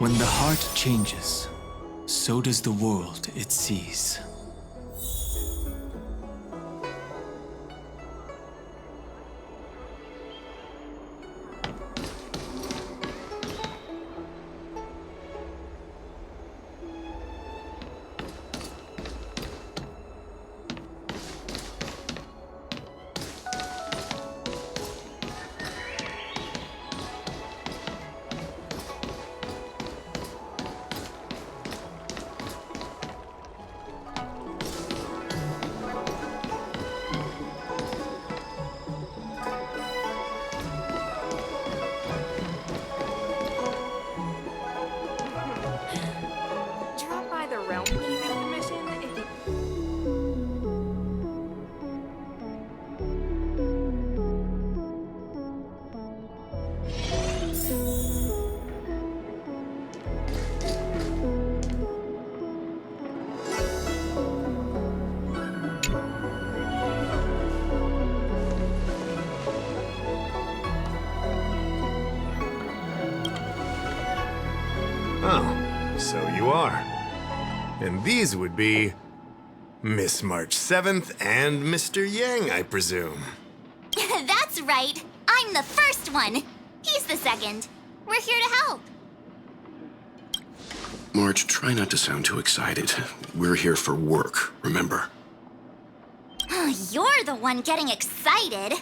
When the heart changes, so does the world it sees. Drop by the Realm Cleaving Commission if you... Oh, so you are. And these would be Miss March 7th and Mr. Yang, I presume. That's right. I'm the first one. He's the second. We're here to help. March, try not to sound too excited. We're here for work, remember? You're the one getting excited.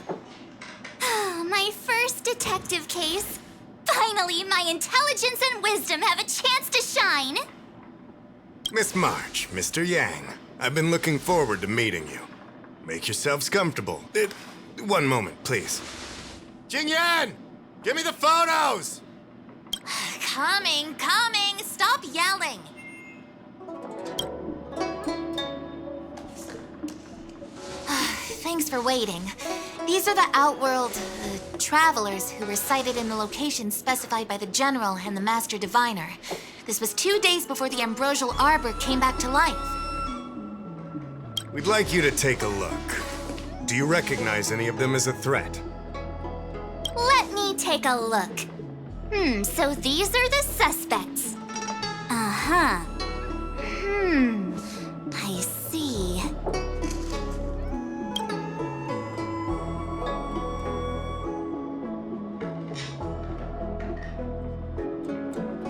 My first detective case. Finally, my intelligence and wisdom have a chance to shine. Miss March, Mr. Yang, I've been looking forward to meeting you. Make yourselves comfortable. One moment, please. Jingyan! Give me the photos! Coming. Stop yelling. Thanks for waiting. These are the Outworld travelers who were sighted in the location specified by the General and the Master Diviner. This was 2 days before the Ambrosial Arbor came back to life. We'd like you to take a look. Do you recognize any of them as a threat? Let me take a look. So these are the suspects. Uh-huh. I see.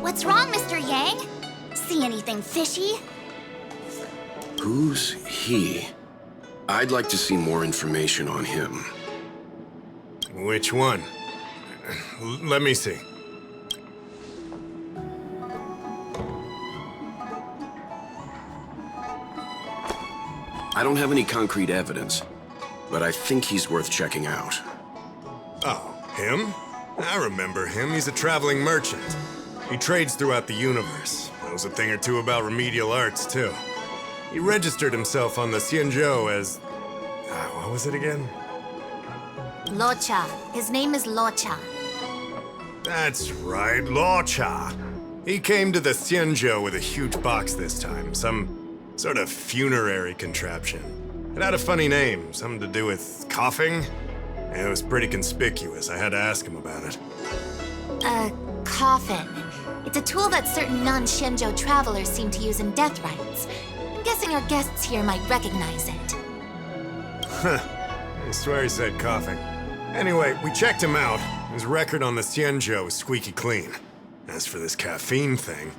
What's wrong, Mr. Yang? See anything fishy? Who's he? I'd like to see more information on him. Which one? Let me see. I don't have any concrete evidence, but I think he's worth checking out. Oh, him? I remember him. He's a traveling merchant. He trades throughout the universe. Knows a thing or two about remedial arts, too. He registered himself on the Xianzhou as... what was it again? Locha. His name is Locha. That's right, Locha. He came to the Xianzhou with a huge box this time. Some sort of funerary contraption. It had a funny name, something to do with coughing. It was pretty conspicuous. I had to ask him about it. A coffin. It's a tool that certain non-Shenzhou travelers seem to use in death rites. I'm guessing our guests here might recognize it. Huh. I swear he said coughing. Anyway, we checked him out. His record on the Xianzhou is squeaky clean. As for this caffeine thing...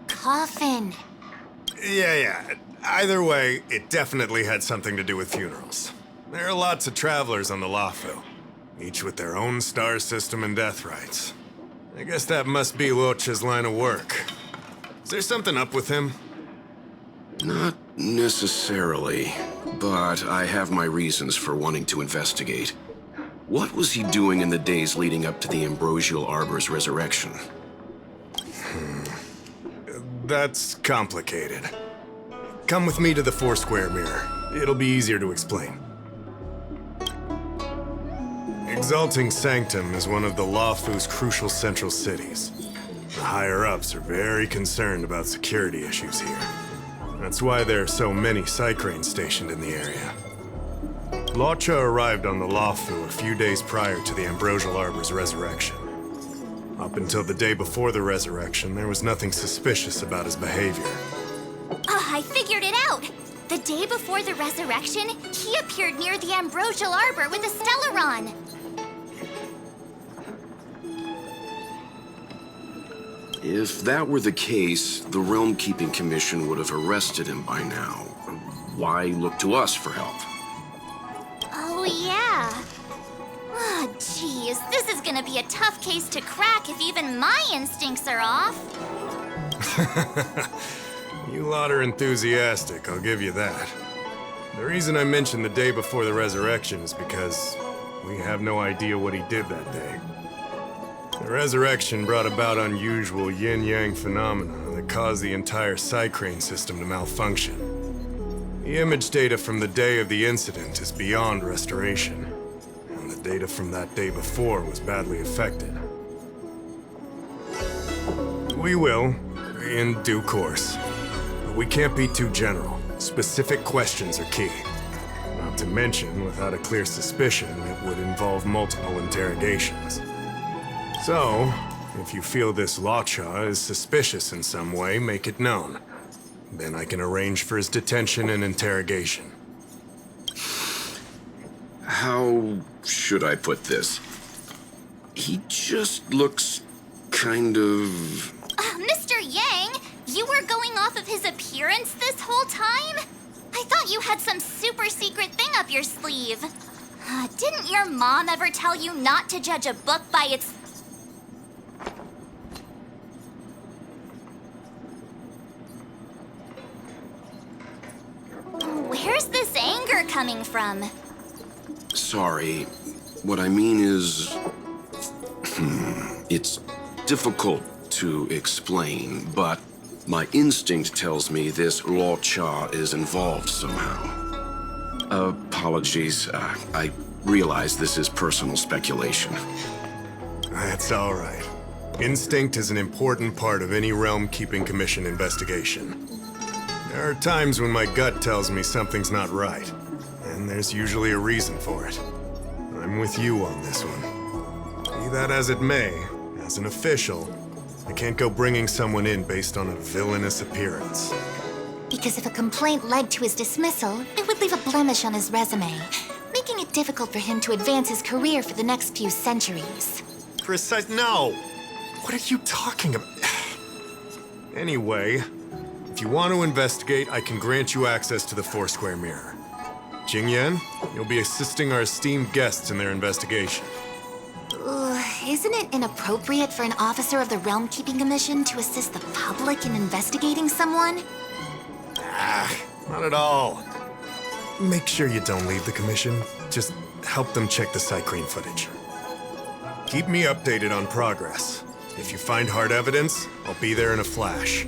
Coffin. Yeah. Either way, it definitely had something to do with funerals. There are lots of travelers on the Luofu, each with their own star system and death rites. I guess that must be Locha's line of work. Is there something up with him? Not necessarily, but I have my reasons for wanting to investigate. What was he doing in the days leading up to the Ambrosial Arbor's resurrection? That's complicated. Come with me to the Four-Square Mirror. It'll be easier to explain. Exalting Sanctum is one of the Luofu's crucial central cities. The higher-ups are very concerned about security issues here. That's why there are so many Psycranes stationed in the area. Locha arrived on the Luofu a few days prior to the Ambrosial Arbor's resurrection. Up until the day before the resurrection, there was nothing suspicious about his behavior. Oh, I figured it out! The day before the resurrection, he appeared near the Ambrosial Arbor with a Stellaron! If that were the case, the Realm Keeping Commission would have arrested him by now. Why look to us for help? Oh, yeah. Oh, geez, this is gonna be a tough case to crack if even my instincts are off. You lot are enthusiastic, I'll give you that. The reason I mentioned the day before the resurrection is because we have no idea what he did that day. The resurrection brought about unusual yin-yang phenomena that caused the entire Psycrane system to malfunction. The image data from the day of the incident is beyond restoration, and the data from that day before was badly affected. We will, in due course. But we can't be too general. Specific questions are key. Not to mention, without a clear suspicion, it would involve multiple interrogations. So, if you feel this Locha is suspicious in some way, make it known. Then I can arrange for his detention and interrogation. How should I put this? He just looks kind of... Mr. Yang, you were going off of his appearance this whole time? I thought you had some super secret thing up your sleeve. Didn't your mom ever tell you not to judge a book by its... Where's this anger coming from? Sorry. What I mean is... It's difficult to explain, but my instinct tells me this Locha is involved somehow. Apologies. I realize this is personal speculation. That's all right. Instinct is an important part of any Realm Keeping Commission investigation. There are times when my gut tells me something's not right, and there's usually a reason for it. I'm with you on this one. Be that as it may, as an official, I can't go bringing someone in based on a villainous appearance. Because if a complaint led to his dismissal, it would leave a blemish on his resume, making it difficult for him to advance his career for the next few centuries. No! What are you talking about? Anyway, if you want to investigate, I can grant you access to the Foursquare Mirror. Jingyan, you'll be assisting our esteemed guests in their investigation. Isn't it inappropriate for an officer of the Realm Keeping Commission to assist the public in investigating someone? Not at all. Make sure you don't leave the commission. Just help them check the Psycrane footage. Keep me updated on progress. If you find hard evidence, I'll be there in a flash.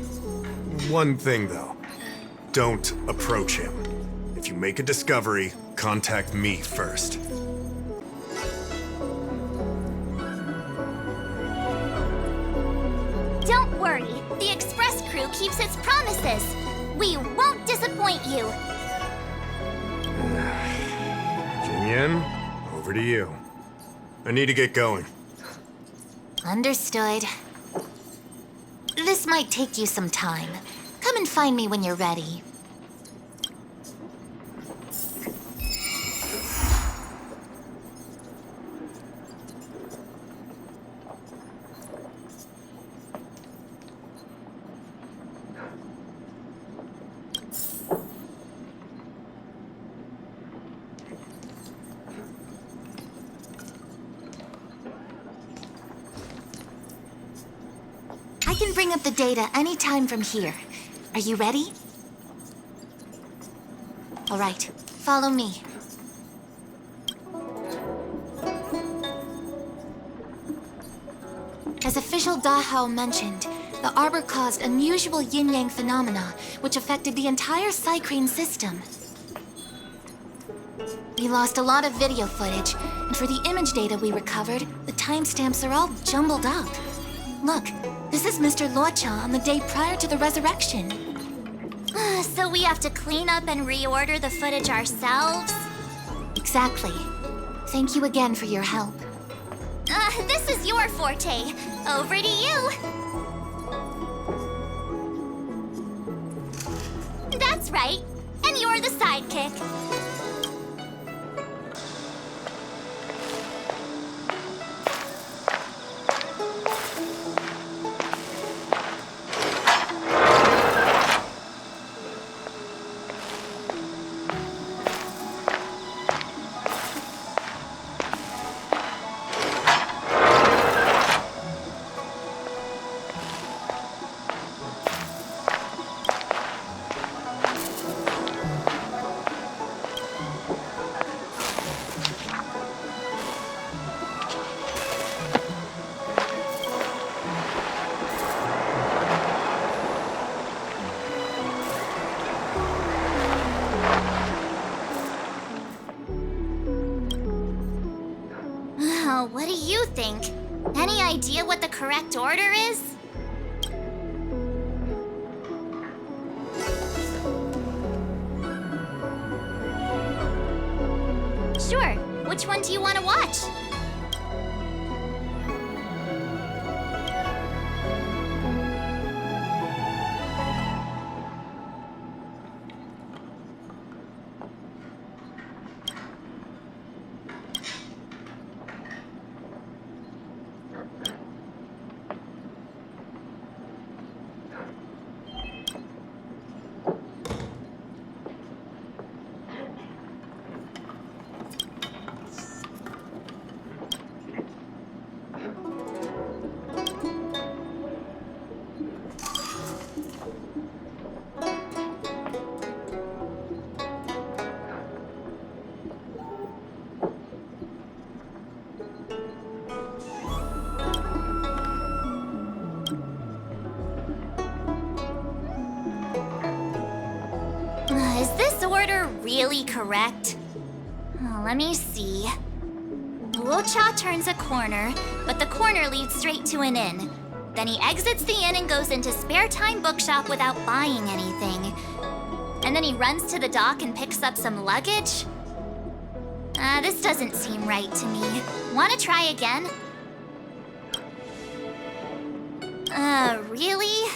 One thing, though. Don't approach him. If you make a discovery, contact me first. Don't worry, the Express crew keeps its promises. We won't disappoint you. Jingyan, over to you. I need to get going. Understood. This might take you some time. Come and find me when you're ready. I can bring up the data anytime from here. Are you ready? All right, follow me. As official Dahao mentioned, the Arbor caused unusual yin-yang phenomena, which affected the entire Psycrane system. We lost a lot of video footage, and for the image data we recovered, the timestamps are all jumbled up. Look, this is Mr. Locha on the day prior to the resurrection. So we have to clean up and reorder the footage ourselves? Exactly. Thank you again for your help. This is your forte. Over to you. That's right. And you're the sidekick. What do you think? Any idea what the correct order is? Sure. Which one do you want to watch? Is this order really correct? Let me see. Luocha turns a corner, but the corner leads straight to an inn. Then he exits the inn and goes into Spare Time Bookshop without buying anything. And then he runs to the dock and picks up some luggage? This doesn't seem right to me. Wanna try again? Really?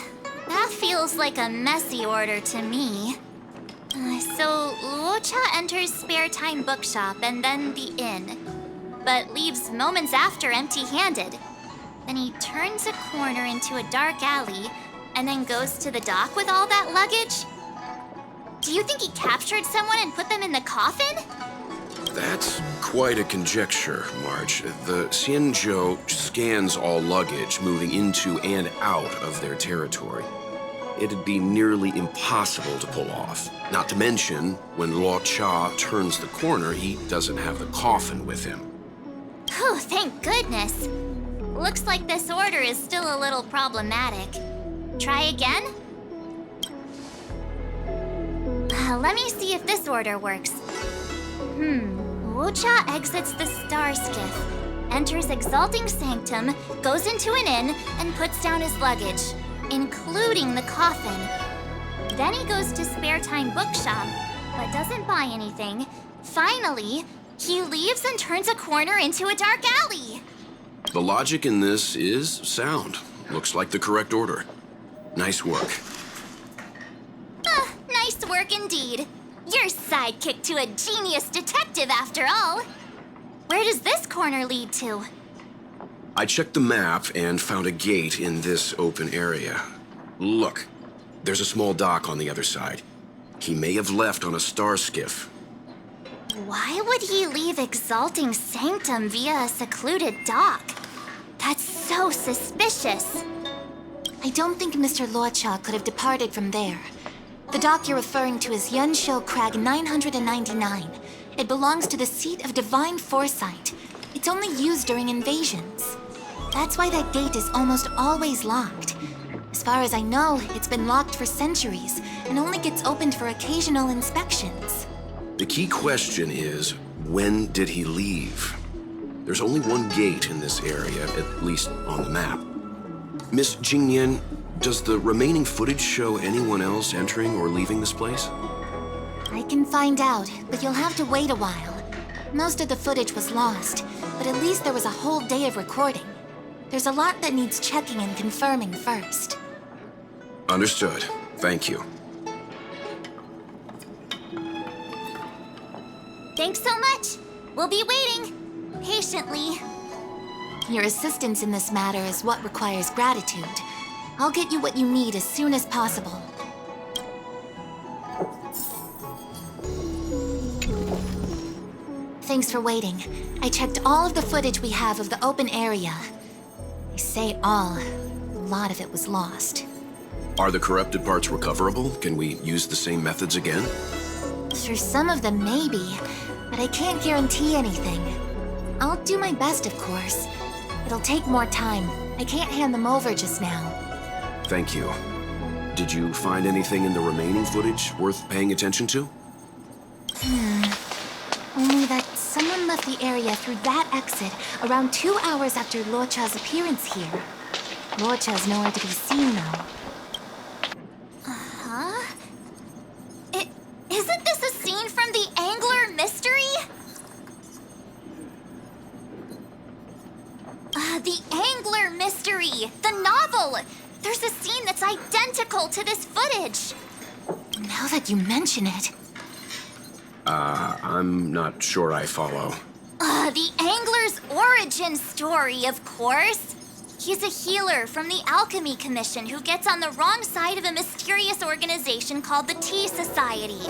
That feels like a messy order to me. So Luocha enters Spare Time Bookshop and then the inn, but leaves moments after empty-handed. Then he turns a corner into a dark alley and then goes to the dock with all that luggage? Do you think he captured someone and put them in the coffin? That's quite a conjecture, Marge. The Xianzhou scans all luggage moving into and out of their territory. It'd be nearly impossible to pull off. Not to mention, when Luocha turns the corner, he doesn't have the coffin with him. Whew, thank goodness. Looks like this order is still a little problematic. Try again? Let me see if this order works. Luocha exits the Star Skiff, enters Exalting Sanctum, goes into an inn, and puts down his luggage, including the coffin. Then he goes to Spare Time Bookshop, but doesn't buy anything. Finally, he leaves and turns a corner into a dark alley. The logic in this is sound. Looks like the correct order. Nice work. Nice work indeed. You're sidekick to a genius detective after all. Where does this corner lead to? I checked the map and found a gate in this open area. Look, there's a small dock on the other side. He may have left on a star skiff. Why would he leave Exalting Sanctum via a secluded dock? That's so suspicious. I don't think Mr. Luocha could have departed from there. The dock you're referring to is Yunshou Crag 999. It belongs to the seat of divine foresight. It's only used during invasions. That's why that gate is almost always locked. As far as I know, it's been locked for centuries and only gets opened for occasional inspections. The key question is, when did he leave? There's only one gate in this area, at least on the map. Miss Jingyan, does the remaining footage show anyone else entering or leaving this place? I can find out, but you'll have to wait a while. Most of the footage was lost, but at least there was a whole day of recording. There's a lot that needs checking and confirming first. Understood. Thank you. Thanks so much. We'll be waiting. Patiently. Your assistance in this matter is what requires gratitude. I'll get you what you need as soon as possible. Thanks for waiting. I checked all of the footage we have of the open area. I say all. A lot of it was lost. Are the corrupted parts recoverable? Can we use the same methods again? For some of them, maybe. But I can't guarantee anything. I'll do my best, of course. It'll take more time. I can't hand them over just now. Thank you. Did you find anything in the remaining footage worth paying attention to? Only that someone left the area through that exit around 2 hours after Luocha's appearance here. Luocha's nowhere to be seen, though. Isn't this a scene from the Angler mystery? The Angler mystery! The novel! There's a scene that's identical to this footage. Now that you mention it... I'm not sure I follow. The Angler's origin story, of course. He's a healer from the Alchemy Commission who gets on the wrong side of a mysterious organization called the Tea Society.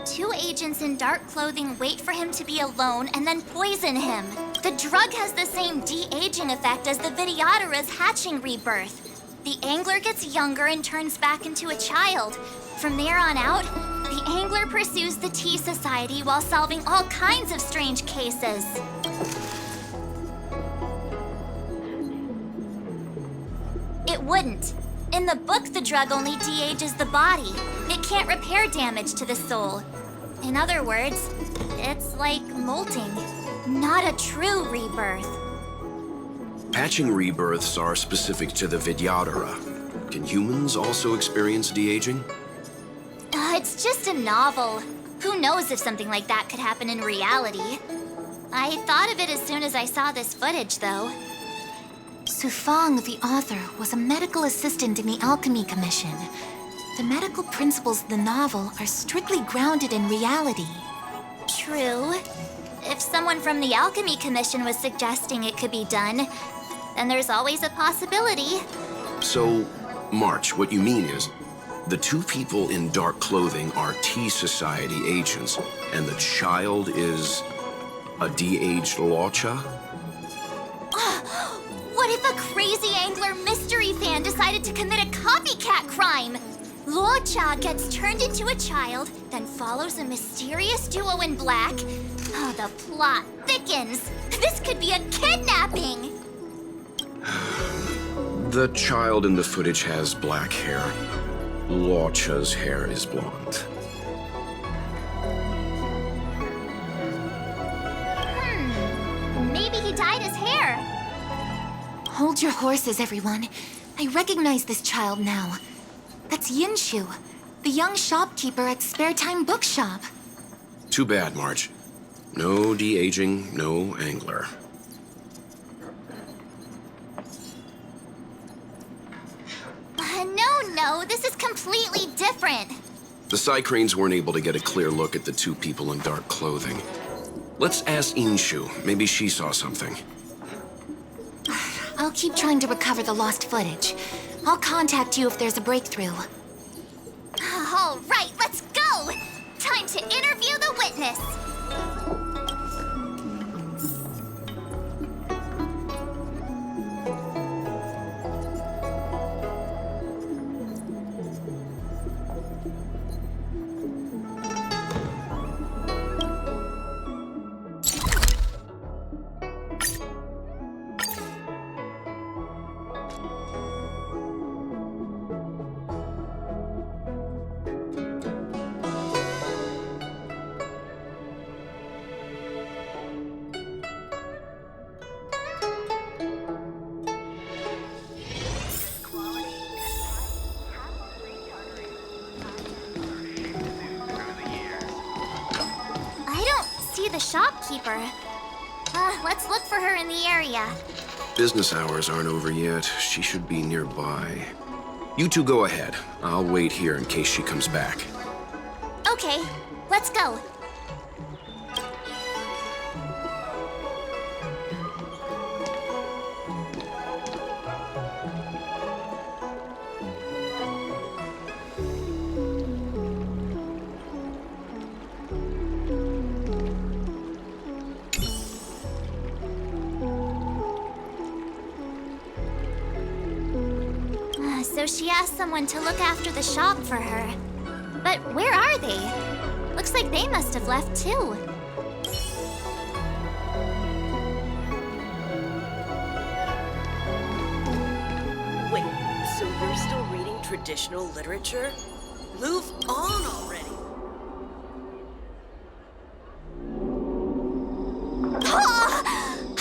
2 agents in dark clothing wait for him to be alone and then poison him. The drug has the same de-aging effect as the Vidyadhara's hatching rebirth. The Angler gets younger and turns back into a child. From there on out, the Angler pursues the Tea Society while solving all kinds of strange cases. It wouldn't. In the book, the drug only de-ages the body. It can't repair damage to the soul. In other words, it's like molting, not a true rebirth. Hatching rebirths are specific to the Vidyadhara. Can humans also experience de-aging? It's just a novel. Who knows if something like that could happen in reality? I thought of it as soon as I saw this footage, though. Sufang, the author, was a medical assistant in the Alchemy Commission. The medical principles of the novel are strictly grounded in reality. True. If someone from the Alchemy Commission was suggesting it could be done, then there's always a possibility. So, March, what you mean is, the 2 people in dark clothing are Tea Society agents, and the child is a de-aged Luocha? What if a crazy Angler mystery fan decided to commit a copycat crime? Luocha gets turned into a child, then follows a mysterious duo in black. Oh, the plot thickens. This could be a kidnapping! The child in the footage has black hair. Luocha's hair is blonde. Maybe he dyed his hair. Hold your horses, everyone. I recognize this child now. That's Yinshu, the young shopkeeper at Spare Time Bookshop. Too bad, Marge. No de-aging, no Angler. No, this is completely different. The Psycranes weren't able to get a clear look at the 2 people in dark clothing. Let's ask Inshu. Maybe she saw something. I'll keep trying to recover the lost footage. I'll contact you if there's a breakthrough. All right, let's go! Time to interview the witness. the shopkeeper. Let's look for her in the area. Business hours aren't over yet. She should be nearby. You two go ahead. I'll wait here in case she comes back. Okay, let's go. So she asked someone to look after the shop for her. But where are they? Looks like they must have left too. Wait, so you're still reading traditional literature? Move on already!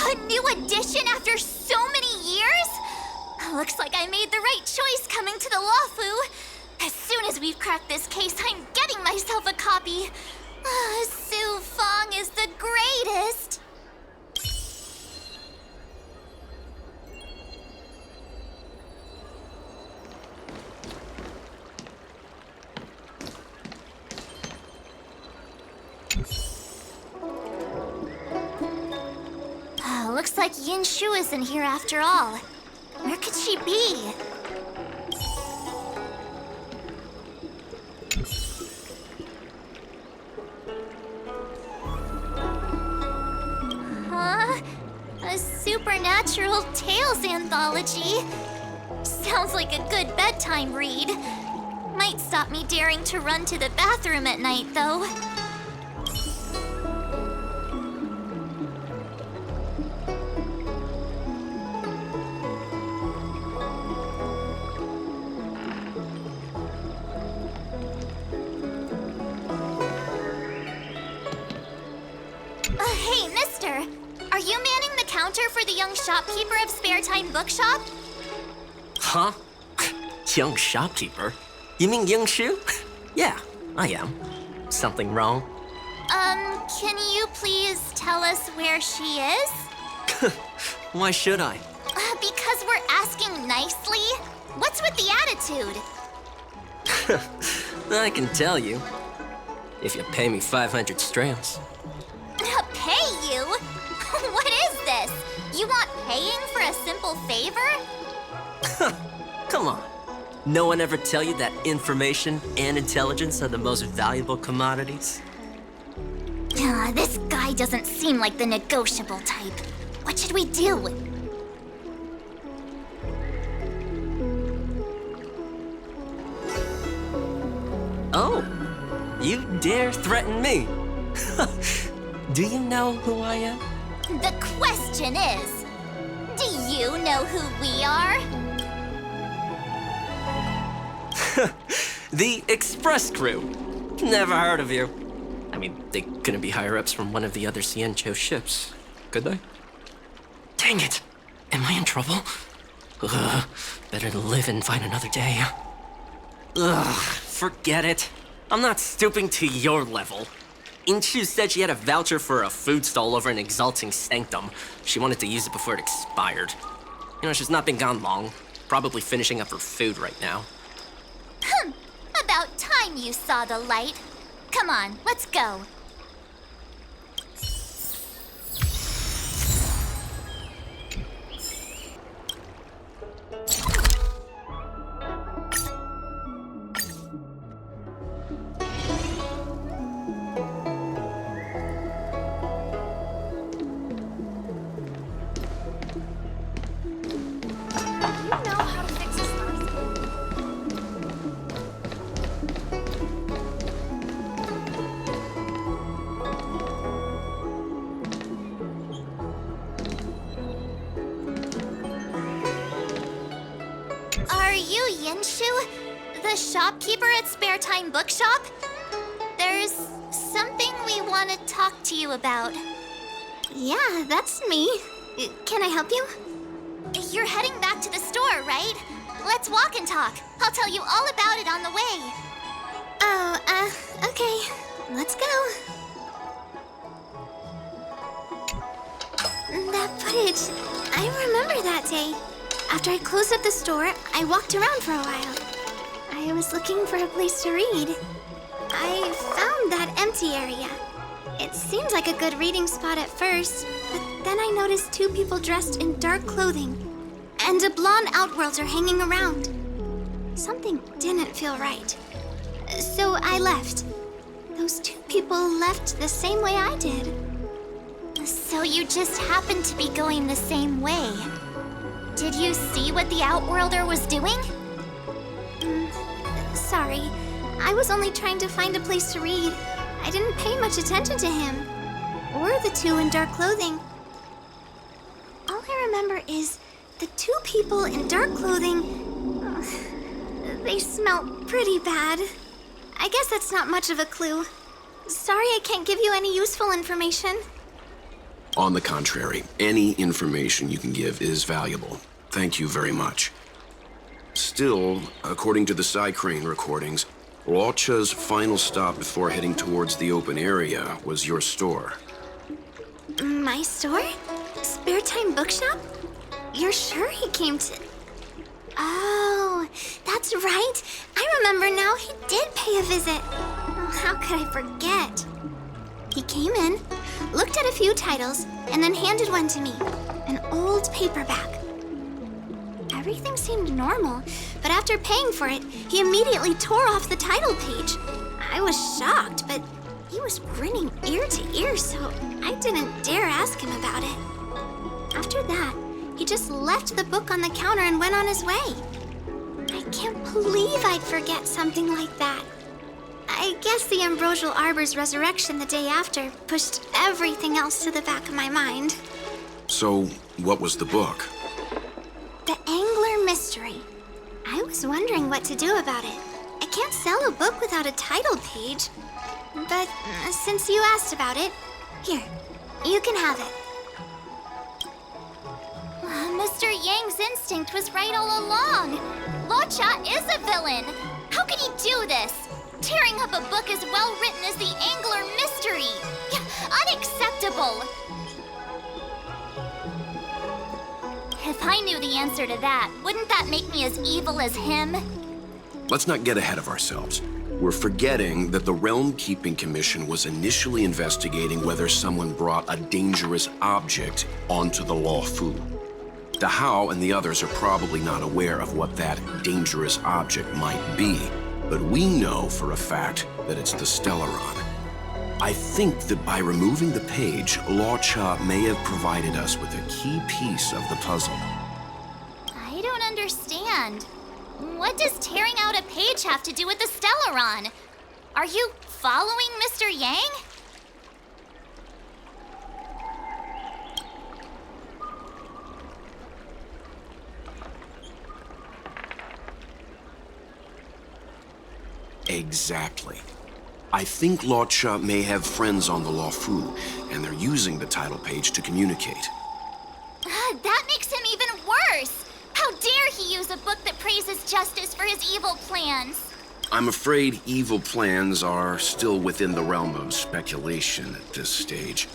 A new edition after so many years? Looks like I made the right choice coming to the Lawfu. As soon as we've cracked this case, I'm getting myself a copy. Su Fong is the greatest. Looks like Yin Shu isn't here after all. Where could she be? Huh? A supernatural tales anthology? Sounds like a good bedtime read. Might stop me daring to run to the bathroom at night, though. Hey, mister! Are you manning the counter for the young shopkeeper of Spare Time Bookshop? Huh? Young shopkeeper? You mean Ying Shu? Yeah, I am. Something wrong? Can you please tell us where she is? Why should I? Because we're asking nicely. What's with the attitude? I can tell you. If you pay me 500 strams. Pay you? What is this? You want paying for a simple favor? Come on. No one ever tell you that information and intelligence are the most valuable commodities? This guy doesn't seem like the negotiable type. What should we do? Oh, you dare threaten me? Do you know who I am? The question is, do you know who we are? The Express Crew. Never heard of you. I mean, they couldn't be higher-ups from one of the other Xianzhou ships, could they? Dang it! Am I in trouble? Ugh, better to live and find another day. Ugh, forget it. I'm not stooping to your level. Inshu said she had a voucher for a food stall over in Exalting Sanctum. She wanted to use it before it expired. You know, she's not been gone long. Probably finishing up her food right now. About time you saw the light. Come on, let's go. The shopkeeper at Spare Time Bookshop? There's something we want to talk to you about. Yeah, that's me. Can I help you? You're heading back to the store, right? Let's walk and talk. I'll tell you all about it on the way. Oh, okay. Let's go. cottage. I remember that day. After I closed up the store, I walked around for a while. I was looking for a place to read. I found that empty area. It seemed like a good reading spot at first, but then I noticed two people dressed in dark clothing and a blonde outworlder hanging around. Something didn't feel right. So I left. Those two people left the same way I did. So you just happened to be going the same way. Did you see what the Outworlder was doing? Sorry. I was only trying to find a place to read. I didn't pay much attention to him. Or the two in dark clothing. All I remember is the two people in dark clothing... they smell pretty bad. I guess that's not much of a clue. Sorry I can't give you any useful information. On the contrary, any information you can give is valuable. Thank you very much. Still, according to the Psycrane recordings, Locha's final stop before heading towards the open area was your store. My store? Spare Time Bookshop? You're sure he came to... Oh, that's right. I remember now. He did pay a visit. Oh, how could I forget? He came in, looked at a few titles, and then handed one to me. An old paperback. Everything seemed normal, but after paying for it, he immediately tore off the title page. I was shocked, but he was grinning ear to ear, so I didn't dare ask him about it. After that, he just left the book on the counter and went on his way. I can't believe I'd forget something like that. I guess the Ambrosial Arbor's resurrection the day after pushed everything else to the back of my mind. So, what was the book? The Angler Mystery. I was wondering what to do about it. I can't sell a book without a title page. But since you asked about it, here, you can have it. Mr. Yang's instinct was right all along. Locha is a villain. How could he do this? Tearing up a book as well written as the Angler Mystery. Unacceptable. If I knew the answer to that, wouldn't that make me as evil as him? Let's not get ahead of ourselves. We're forgetting that the Realm Keeping Commission was initially investigating whether someone brought a dangerous object onto the Law Fu. The How and the others are probably not aware of what that dangerous object might be, but we know for a fact that it's the Stellaron. I think that by removing the page, Locha may have provided us with a key piece of the puzzle. I don't understand. What does tearing out a page have to do with the Stellaron? Are you following Mr. Yang? Exactly. I think Locha may have friends on the Law Fu, and they're using the title page to communicate. That makes him even worse! How dare he use a book that praises justice for his evil plans? I'm afraid evil plans are still within the realm of speculation at this stage.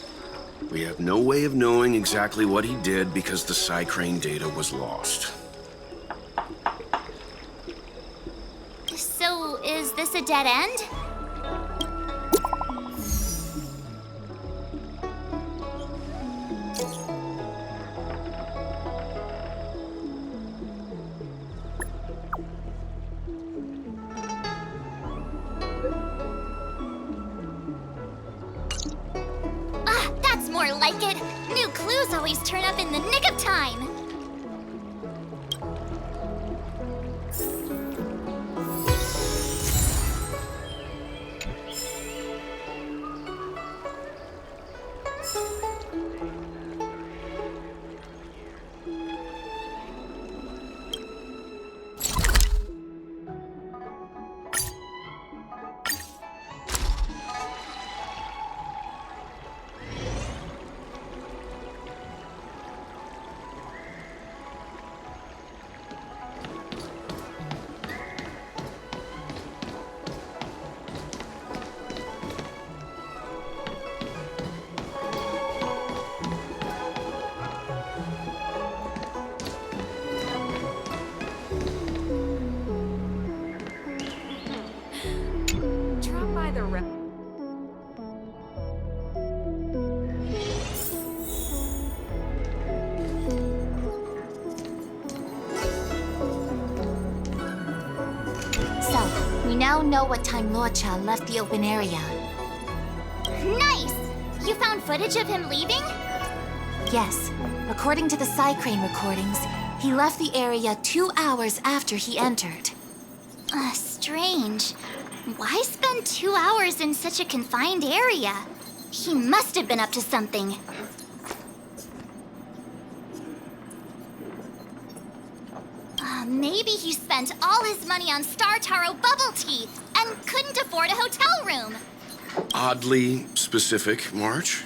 We have no way of knowing exactly what he did because the Psycrane data was lost. So, is this a dead end? That's more like it. New clues always turn up in the nick of time. now know what time Luocha left the open area. Nice! You found footage of him leaving? Yes, according to the Psycrane recordings, he left the area 2 hours after he entered. Strange. Why spend 2 hours in such a confined area? He must have been up to something. Maybe he spent all his money on Star Taro bubble tea and couldn't afford a hotel room. Oddly specific, March.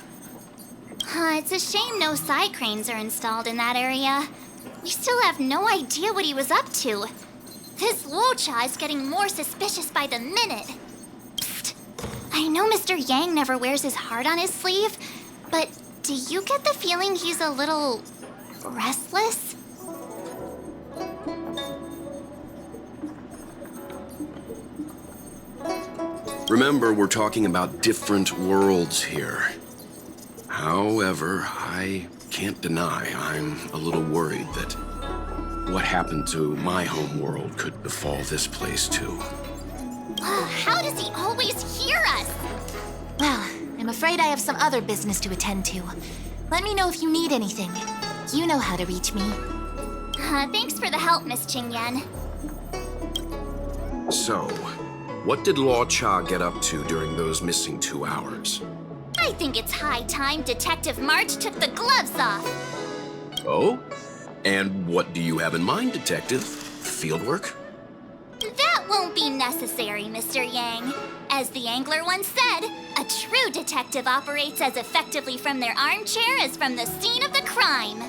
It's a shame no side cranes are installed in that area. We still have no idea what he was up to. This Luocha is getting more suspicious by the minute. Psst. I know Mr. Yang never wears his heart on his sleeve, but do you get the feeling he's a little restless? Remember, we're talking about different worlds here. However, I can't deny I'm a little worried that what happened to my home world could befall this place too. How does he always hear us? Well, I'm afraid I have some other business to attend to. Let me know if you need anything. You know how to reach me. Thanks for the help, Miss Qingyan. So, what did Luocha get up to during those missing 2 hours? I think it's high time Detective March took the gloves off. Oh? And what do you have in mind, Detective? Fieldwork? That won't be necessary, Mr. Yang. As the angler once said, a true detective operates as effectively from their armchair as from the scene of the crime.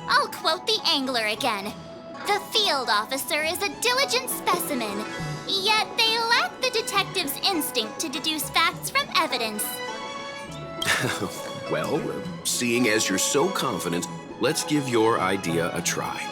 I'll quote the angler again. The field officer is a diligent specimen, yet they lack the detective's instinct to deduce facts from evidence. Well, seeing as you're so confident, let's give your idea a try.